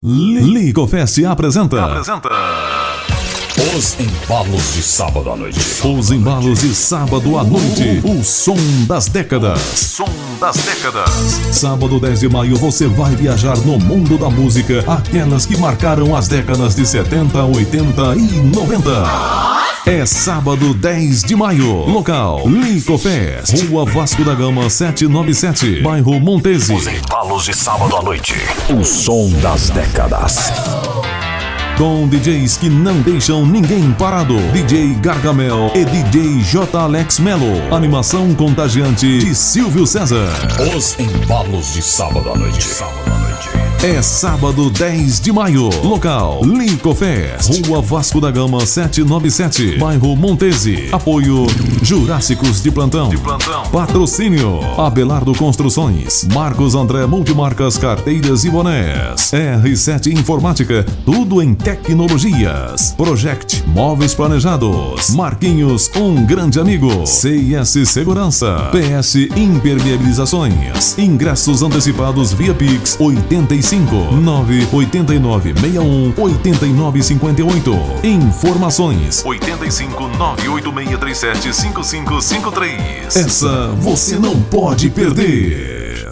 Licofest apresenta Os embalos de sábado à noite. Os embalos de sábado à noite. O som das décadas. Sábado 10 de maio você vai viajar no mundo da música, aquelas que marcaram as décadas de 70, 80 e 90. É sábado 10 de maio. Local: Licofest, Rua Vasco da Gama 797, bairro Montese. Os embalos de sábado à noite. O som das décadas. Com DJs que não deixam ninguém parado. DJ Gargamel e DJ J. Alex Melo. Animação contagiante de Silvio César. Os embalos de sábado à noite. É sábado 10 de maio. Local: Licofest, Rua Vasco da Gama 797, bairro Montese. Apoio: Jurássicos de Plantão. Patrocínio: Abelardo Construções, Marcos André Multimarcas Carteiras e Bonés, R7 Informática, tudo em tecnologias. Project Móveis Planejados, Marquinhos, um grande amigo. CS Segurança, PS Impermeabilizações. Ingressos antecipados via Pix 85 989 61 89 58. Informações 85 98637 5553. Essa você não pode perder.